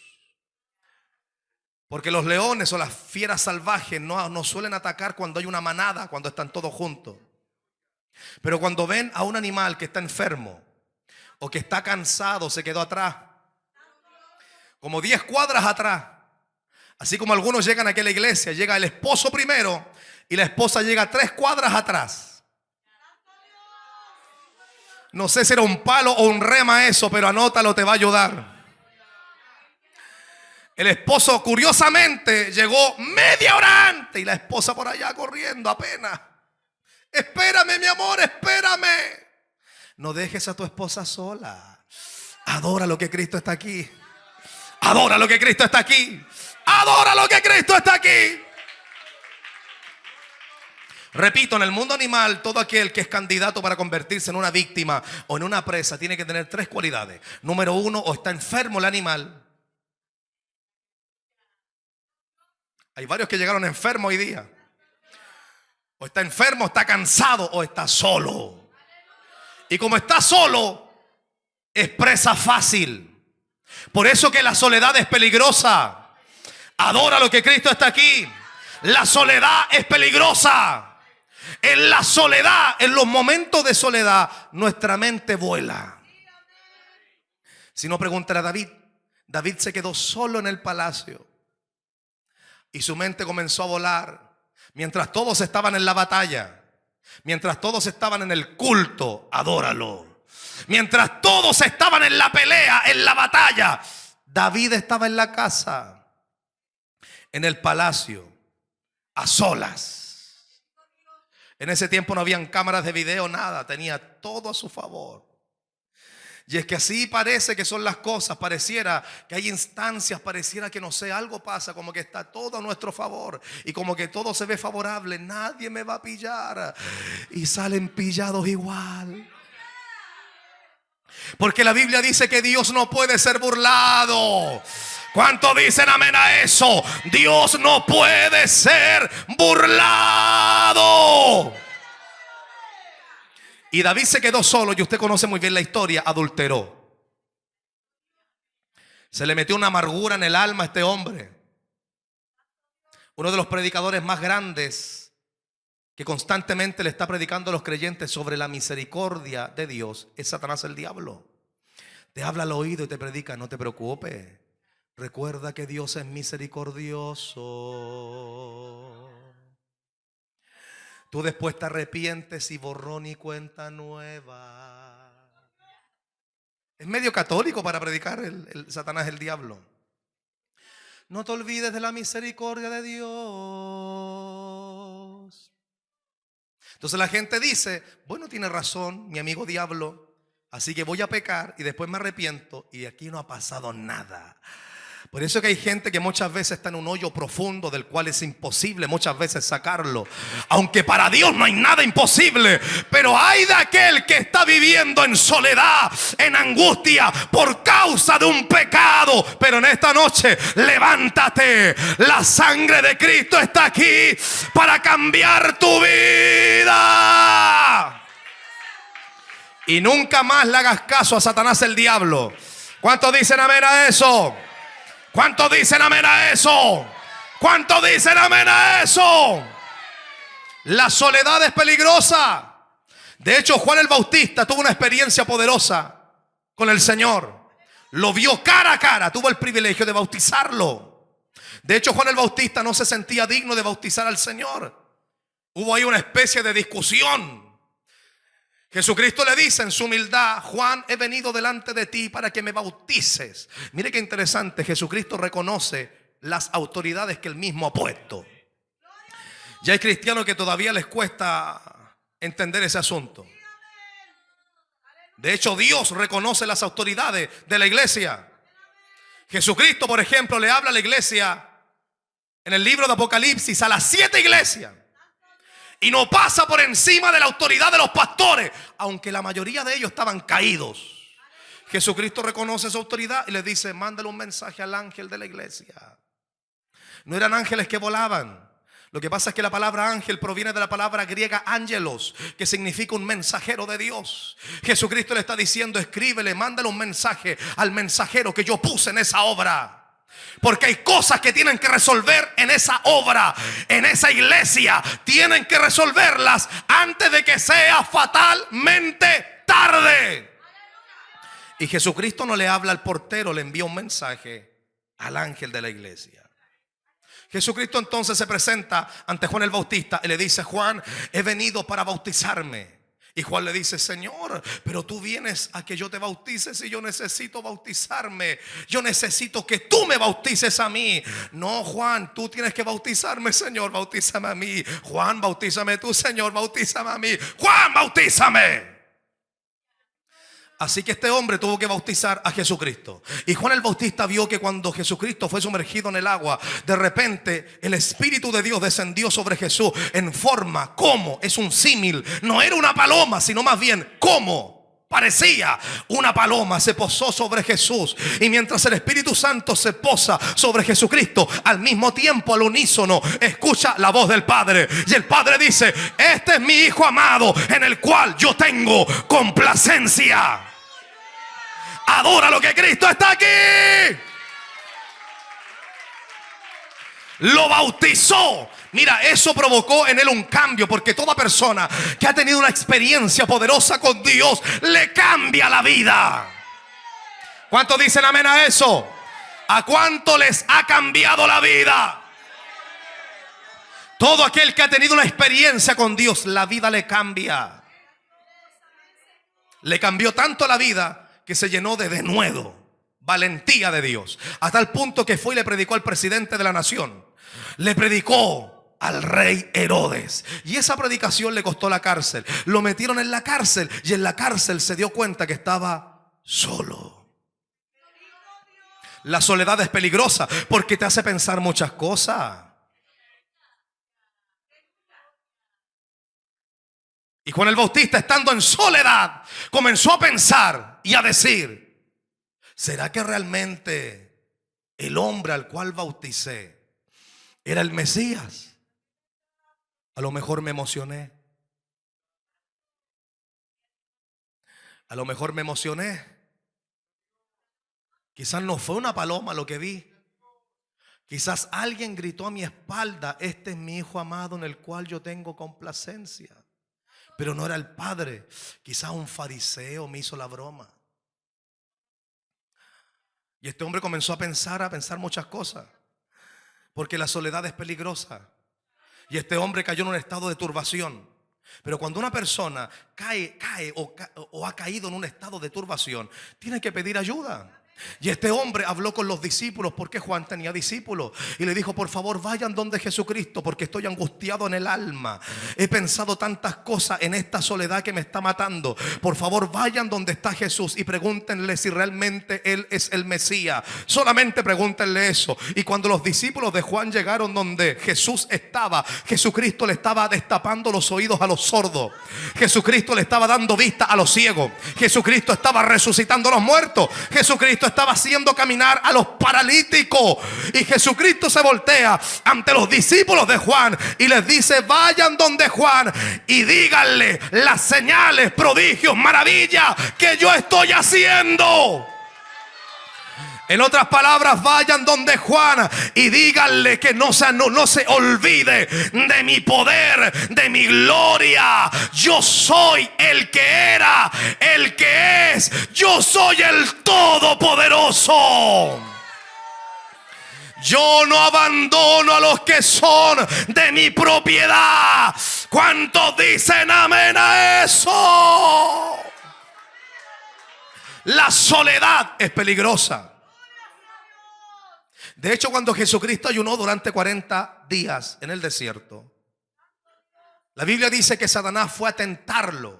Porque los leones o las fieras salvajes no suelen atacar cuando hay una manada, cuando están todos juntos. Pero cuando ven a un animal que está enfermo o que está cansado, se quedó atrás, como 10 cuadras atrás. Así como algunos llegan aquí a la iglesia, llega el esposo primero y la esposa llega 3 cuadras atrás. No sé si era un palo o un rema eso, pero anótalo, te va a ayudar. El esposo curiosamente llegó media hora antes y la esposa por allá corriendo apenas. Espérame, mi amor, espérame. No dejes a tu esposa sola. Adora lo que Cristo está aquí. Adora lo que Cristo está aquí. Adora lo que Cristo está aquí. Repito, en el mundo animal, todo aquel que es candidato para convertirse en una víctima o en una presa tiene que tener 3 cualidades. Número 1, o está enfermo el animal. Hay varios que llegaron enfermos hoy día. O está enfermo, está cansado, o está solo. Y como está solo, es presa fácil. Por eso que la soledad es peligrosa. Adora lo que Cristo está aquí. La soledad es peligrosa. En la soledad, en los momentos de soledad, nuestra mente vuela. Si no, pregúntale a David. David se quedó solo en el palacio y su mente comenzó a volar. Mientras todos estaban en la batalla, mientras todos estaban en el culto, adóralo. Mientras todos estaban en la pelea, en la batalla, David estaba en la casa, en el palacio, a solas. En ese tiempo no habían cámaras de video, nada. Tenía todo a su favor. Y es que así parece que son las cosas. Pareciera que hay instancias, pareciera que no sé, algo pasa, como que está todo a nuestro favor y como que todo se ve favorable. Nadie me va a pillar. Y salen pillados igual. Porque la Biblia dice que Dios no puede ser burlado. ¿Cuántos dicen amén a eso? Dios no puede ser burlado. Y David se quedó solo, y usted conoce muy bien la historia, adulteró. Se le metió una amargura en el alma a este hombre. Uno de los predicadores más grandes que constantemente le está predicando a los creyentes sobre la misericordia de Dios es Satanás, el diablo. Te habla al oído y te predica: no te preocupes. Recuerda que Dios es misericordioso. Tú después te arrepientes y borrón y cuenta nueva. Es medio católico para predicar el Satanás, el diablo. No te olvides de la misericordia de Dios. Entonces la gente dice: bueno, tiene razón mi amigo diablo, así que voy a pecar y después me arrepiento y aquí no ha pasado nada. Por eso que hay gente que muchas veces está en un hoyo profundo del cual es imposible muchas veces sacarlo. Aunque para Dios no hay nada imposible, pero hay de aquel que está viviendo en soledad, en angustia por causa de un pecado. Pero en esta noche levántate. La sangre de Cristo está aquí para cambiar tu vida. Y nunca más le hagas caso a Satanás, el diablo. ¿Cuántos dicen amén a eso? ¿Cuántos dicen amén a eso? ¿Cuántos dicen amén a eso? La soledad es peligrosa. De hecho, Juan el Bautista tuvo una experiencia poderosa con el Señor. Lo vio cara a cara, tuvo el privilegio de bautizarlo. De hecho, Juan el Bautista no se sentía digno de bautizar al Señor. Hubo ahí una especie de discusión. Jesucristo le dice en su humildad: Juan, he venido delante de ti para que me bautices. Mire qué interesante, Jesucristo reconoce las autoridades que él mismo ha puesto. Ya hay cristianos que todavía les cuesta entender ese asunto. De hecho, Dios reconoce las autoridades de la iglesia. Jesucristo, por ejemplo, le habla a la iglesia en el libro de Apocalipsis a las 7 iglesias. Y no pasa por encima de la autoridad de los pastores, aunque la mayoría de ellos estaban caídos. Jesucristo reconoce su autoridad y les dice: mándale un mensaje al ángel de la iglesia. No eran ángeles que volaban. Lo que pasa es que la palabra ángel proviene de la palabra griega ángelos, que significa un mensajero de Dios. Jesucristo le está diciendo: escríbele, mándale un mensaje al mensajero que yo puse en esa obra. Porque hay cosas que tienen que resolver en esa obra, en esa iglesia. Tienen que resolverlas antes de que sea fatalmente tarde. Y Jesucristo no le habla al portero, le envía un mensaje al ángel de la iglesia. Jesucristo entonces se presenta ante Juan el Bautista y le dice: Juan, he venido para bautizarme. Y Juan le dice: Señor, pero tú vienes a que yo te bautice si yo necesito bautizarme. Yo necesito que tú me bautices a mí. No, Juan, tú tienes que bautizarme. Señor, bautízame a mí. Juan, bautízame tú. Señor, bautízame a mí. Juan, bautízame. Así que este hombre tuvo que bautizar a Jesucristo. Y Juan el Bautista vio que cuando Jesucristo fue sumergido en el agua, de repente el Espíritu de Dios descendió sobre Jesús en forma como, es un símil, no era una paloma, sino más bien como parecía una paloma. Se posó sobre Jesús. Y mientras el Espíritu Santo se posa sobre Jesucristo, al mismo tiempo, al unísono, escucha la voz del Padre. Y el Padre dice: este es mi Hijo amado, en el cual yo tengo complacencia. Adora lo que Cristo está aquí. Lo bautizó. Mira, eso provocó en él un cambio, porque toda persona que ha tenido una experiencia poderosa con Dios le cambia la vida. ¿Cuántos dicen amén a eso? ¿A cuánto les ha cambiado la vida? Todo aquel que ha tenido una experiencia con Dios, la vida le cambia. Le cambió tanto la vida que se llenó de denuedo, valentía de Dios, a tal punto que fue y le predicó al presidente de la nación. Le predicó al rey Herodes. Y esa predicación le costó la cárcel. Lo metieron en la cárcel y en la cárcel se dio cuenta que estaba solo. La soledad es peligrosa porque te hace pensar muchas cosas. Y Juan el Bautista, estando en soledad, comenzó a pensar y a decir: ¿será que realmente el hombre al cual bauticé era el Mesías? A lo mejor me emocioné. A lo mejor me emocioné. Quizás no fue una paloma lo que vi. Quizás alguien gritó a mi espalda: este es mi Hijo amado en el cual yo tengo complacencia. Pero no era el Padre. Quizás un fariseo me hizo la broma. Y este hombre comenzó a pensar muchas cosas, porque la soledad es peligrosa. Y este hombre cayó en un estado de turbación. Pero cuando una persona cae o ha caído en un estado de turbación, tiene que pedir ayuda. Y este hombre habló con los discípulos, porque Juan tenía discípulos, y le dijo: por favor, vayan donde Jesucristo, porque estoy angustiado en el alma. He pensado tantas cosas en esta soledad que me está matando. Por favor, vayan donde está Jesús y pregúntenle si realmente Él es el Mesías. Solamente pregúntenle eso. Y cuando los discípulos de Juan llegaron donde Jesús estaba, Jesucristo le estaba destapando los oídos a los sordos. Jesucristo le estaba dando vista a los ciegos. Jesucristo estaba resucitando a los muertos. Jesucristo estaba haciendo caminar a los paralíticos. Y Jesucristo se voltea ante los discípulos de Juan y les dice: vayan donde Juan y díganle las señales, prodigios, maravillas que yo estoy haciendo. En otras palabras, vayan donde Juan y díganle que no se olvide de mi poder, de mi gloria. Yo soy el que era, el que es. Yo soy el Todopoderoso. Yo no abandono a los que son de mi propiedad. ¿Cuántos dicen amén a eso? La soledad es peligrosa. De hecho, cuando Jesucristo ayunó durante 40 días en el desierto, la Biblia dice que Satanás fue a tentarlo,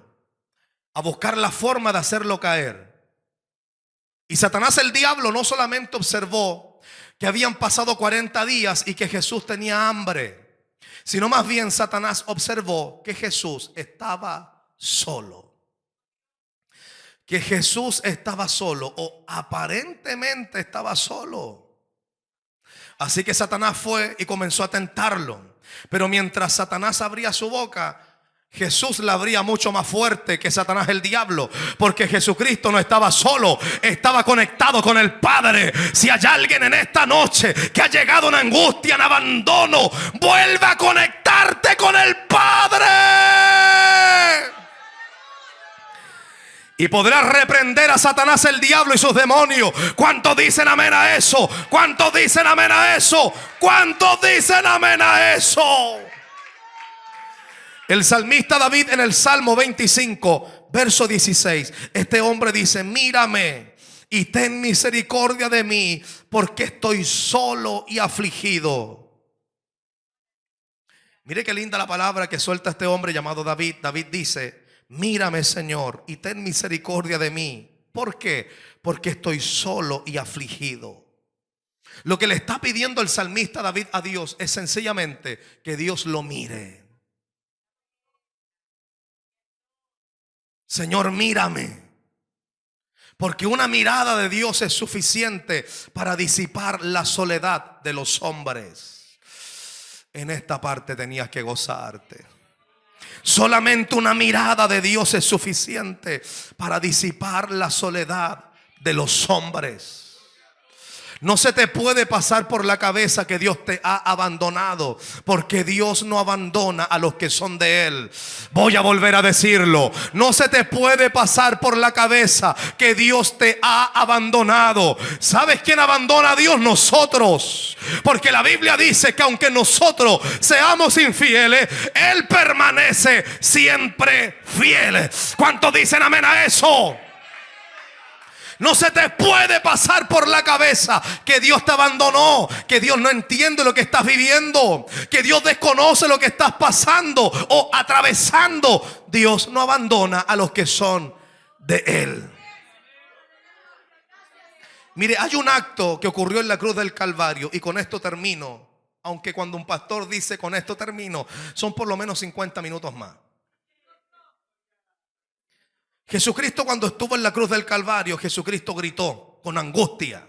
a buscar la forma de hacerlo caer. Y Satanás, el diablo, no solamente observó que habían pasado 40 días y que Jesús tenía hambre, sino más bien Satanás observó que Jesús estaba solo. Que Jesús estaba solo, o aparentemente estaba solo. Así que Satanás fue y comenzó a tentarlo. Pero mientras Satanás abría su boca, Jesús la abría mucho más fuerte que Satanás, el diablo. Porque Jesucristo no estaba solo, estaba conectado con el Padre. Si hay alguien en esta noche que ha llegado en angustia, en abandono, vuelve a conectarte con el Padre. Y podrás reprender a Satanás, el diablo y sus demonios. ¿Cuántos dicen amén a eso? ¿Cuántos dicen amén a eso? ¿Cuántos dicen amén a eso? El salmista David, en el Salmo 25, verso 16, este hombre dice: mírame y ten misericordia de mí, porque estoy solo y afligido. Mire qué linda la palabra que suelta este hombre llamado David. David dice: mírame, Señor, y ten misericordia de mí. ¿Por qué? Porque estoy solo y afligido. Lo que le está pidiendo el salmista David a Dios es sencillamente que Dios lo mire. Señor, mírame. Porque una mirada de Dios es suficiente para disipar la soledad de los hombres. En esta parte tenías que gozarte. Solamente una mirada de Dios es suficiente para disipar la soledad de los hombres. No se te puede pasar por la cabeza que Dios te ha abandonado, porque Dios no abandona a los que son de Él. Voy a volver a decirlo. No se te puede pasar por la cabeza que Dios te ha abandonado. ¿Sabes quién abandona a Dios? Nosotros. Porque la Biblia dice que aunque nosotros seamos infieles, Él permanece siempre fiel. ¿Cuántos dicen amén a eso? No se te puede pasar por la cabeza que Dios te abandonó, que Dios no entiende lo que estás viviendo, que Dios desconoce lo que estás pasando o atravesando. Dios no abandona a los que son de Él. Mire, hay un acto que ocurrió en la cruz del Calvario, y con esto termino. Aunque cuando un pastor dice con esto termino, son por lo menos 50 minutos más. Jesucristo, cuando estuvo en la cruz del Calvario, Jesucristo gritó con angustia.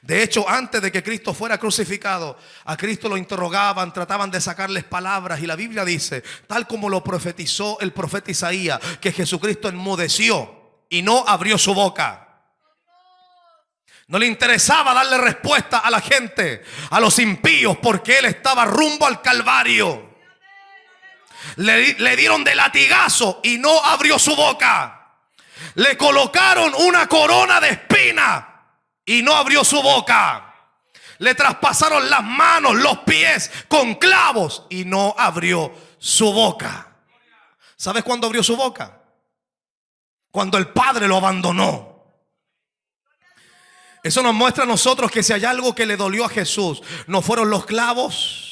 De hecho, antes de que Cristo fuera crucificado, a Cristo lo interrogaban, trataban de sacarles palabras, y la Biblia dice, tal como lo profetizó el profeta Isaías, que Jesucristo enmudeció y no abrió su boca. No le interesaba darle respuesta a la gente, a los impíos, porque Él estaba rumbo al Calvario. Le dieron de latigazo y no abrió su boca. Le colocaron una corona de espinas y no abrió su boca. Le traspasaron las manos, los pies con clavos y no abrió su boca. ¿Sabes cuándo abrió su boca? Cuando el Padre lo abandonó. Eso nos muestra a nosotros que si hay algo que le dolió a Jesús, no fueron los clavos,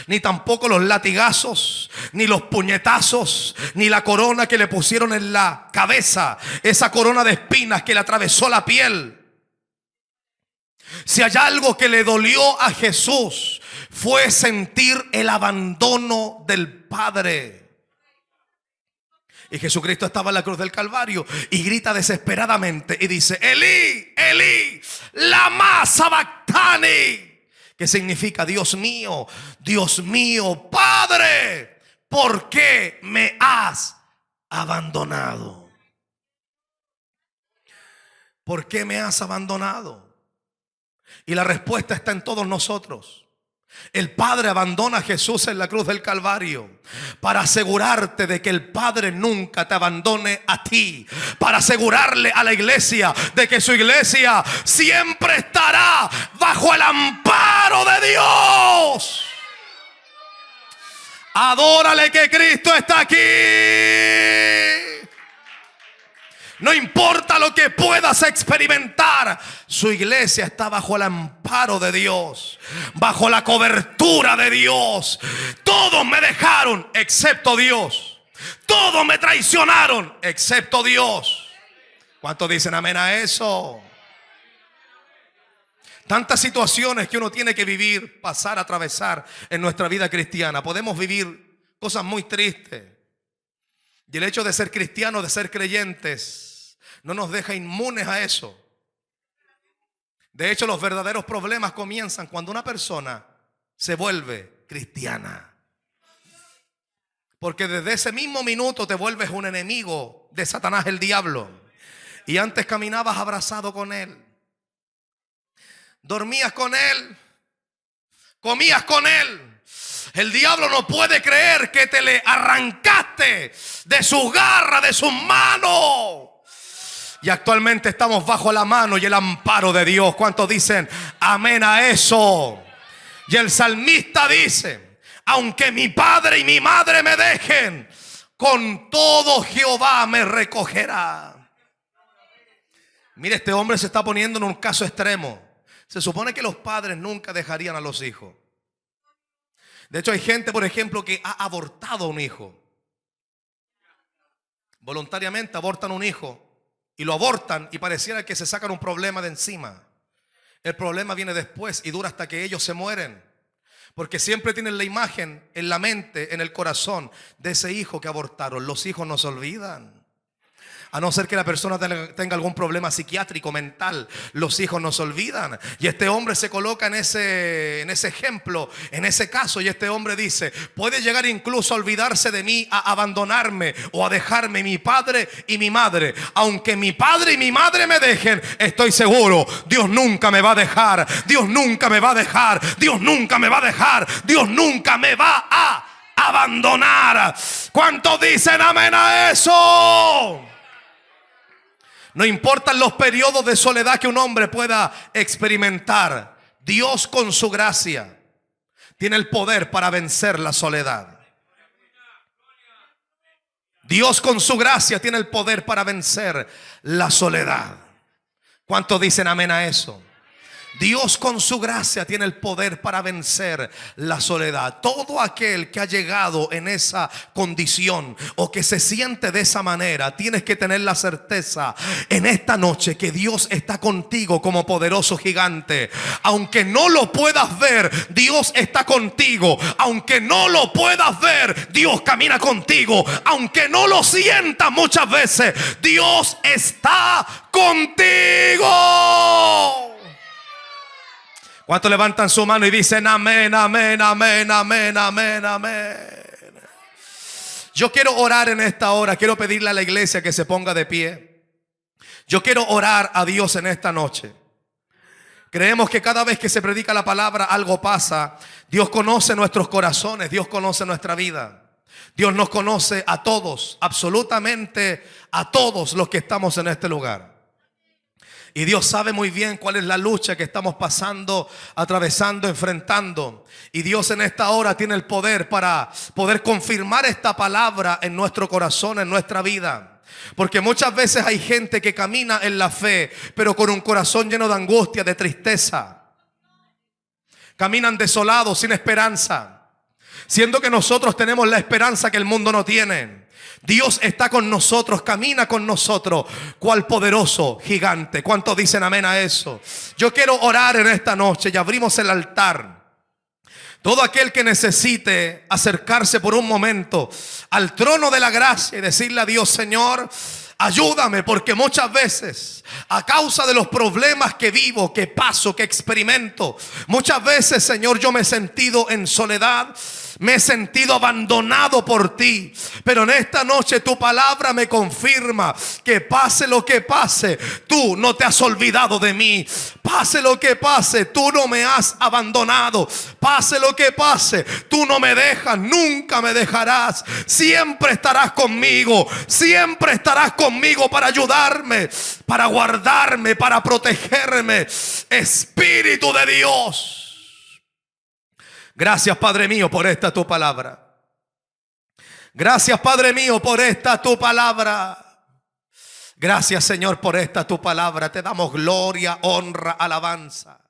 ni tampoco los latigazos, ni los puñetazos, ni la corona que le pusieron en la cabeza, esa corona de espinas que le atravesó la piel. Si hay algo que le dolió a Jesús, fue sentir el abandono del Padre. Y Jesucristo estaba en la cruz del Calvario y grita desesperadamente y dice: Elí, Elí, lama sabactani. Que significa: Dios mío, Padre, ¿por qué me has abandonado? ¿Por qué me has abandonado? Y la respuesta está en todos nosotros. El Padre abandona a Jesús en la cruz del Calvario para asegurarte de que el Padre nunca te abandone a ti, para asegurarle a la iglesia de que su iglesia siempre estará bajo el amparo de Dios. Adórale que Cristo está aquí. No importa lo que puedas experimentar, su iglesia está bajo el amparo de Dios, bajo la cobertura de Dios. Todos me dejaron excepto Dios. Todos me traicionaron excepto Dios. ¿Cuántos dicen amén a eso? Tantas situaciones que uno tiene que vivir, pasar, atravesar en nuestra vida cristiana. Podemos vivir cosas muy tristes. Y el hecho de ser cristianos, de ser creyentes, no nos deja inmunes a eso. De hecho, los verdaderos problemas comienzan cuando una persona se vuelve cristiana. Porque desde ese mismo minuto te vuelves un enemigo de Satanás, el diablo. Y antes caminabas abrazado con él. Dormías con él. Comías con él. El diablo no puede creer que te le arrancaste de sus garras, de sus manos. Y actualmente estamos bajo la mano y el amparo de Dios. ¿Cuántos dicen amén a eso? Y el salmista dice: aunque mi padre y mi madre me dejen, con todo Jehová me recogerá. Mire, este hombre se está poniendo en un caso extremo. Se supone que los padres nunca dejarían a los hijos. De hecho, hay gente, por ejemplo, que ha abortado a un hijo. Voluntariamente abortan un hijo. Y lo abortan y pareciera que se sacan un problema de encima. El problema viene después y dura hasta que ellos se mueren. Porque siempre tienen la imagen en la mente, en el corazón de ese hijo que abortaron. Los hijos no se olvidan. A no ser que la persona tenga algún problema psiquiátrico, mental, los hijos no se olvidan. Y este hombre se coloca en ese ejemplo, en ese caso. Y este hombre dice: puede llegar incluso a olvidarse de mí, a abandonarme o a dejarme mi padre y mi madre. Aunque mi padre y mi madre me dejen, estoy seguro, Dios nunca me va a dejar. Dios nunca me va a dejar. Dios nunca me va a dejar. Dios nunca me va a abandonar. ¿Cuántos dicen amén a eso? No importan los periodos de soledad que un hombre pueda experimentar, Dios con su gracia tiene el poder para vencer la soledad. Dios con su gracia tiene el poder para vencer la soledad. ¿Cuántos dicen amén a eso? Dios con su gracia tiene el poder para vencer la soledad. Todo aquel que ha llegado en esa condición o que se siente de esa manera, tienes que tener la certeza en esta noche que Dios está contigo como poderoso gigante. Aunque no lo puedas ver, Dios está contigo. Aunque no lo puedas ver, Dios camina contigo. Aunque no lo sientas muchas veces, Dios está contigo. ¿Cuántos levantan su mano y dicen amén, amén, amén, amén, amén, amén? Yo quiero orar en esta hora. Quiero pedirle a la iglesia que se ponga de pie. Yo quiero orar a Dios en esta noche. Creemos que cada vez que se predica la palabra algo pasa. Dios conoce nuestros corazones. Dios conoce nuestra vida. Dios nos conoce a todos, absolutamente a todos los que estamos en este lugar. Y Dios sabe muy bien cuál es la lucha que estamos pasando, atravesando, enfrentando. Y Dios en esta hora tiene el poder para poder confirmar esta palabra en nuestro corazón, en nuestra vida. Porque muchas veces hay gente que camina en la fe, pero con un corazón lleno de angustia, de tristeza. Caminan desolados, sin esperanza, siendo que nosotros tenemos la esperanza que el mundo no tiene. Dios está con nosotros, camina con nosotros, cual poderoso gigante. ¿Cuántos dicen amén a eso? Yo quiero orar en esta noche y abrimos el altar. Todo aquel que necesite acercarse por un momento al trono de la gracia y decirle a Dios: Señor, ayúdame, porque muchas veces a causa de los problemas que vivo, que paso, que experimento, muchas veces, Señor, yo me he sentido en soledad. Me he sentido abandonado por ti. Pero en esta noche tu palabra me confirma que pase lo que pase, tú no te has olvidado de mí. Pase lo que pase, tú no me has abandonado. Pase lo que pase, tú no me dejas, nunca me dejarás. Siempre estarás conmigo. Siempre estarás conmigo para ayudarme, para guardarme, para protegerme. Espíritu de Dios. Gracias, Padre mío, por esta tu palabra. Gracias, Padre mío, por esta tu palabra. Gracias, Señor, por esta tu palabra. Te damos gloria, honra, alabanza.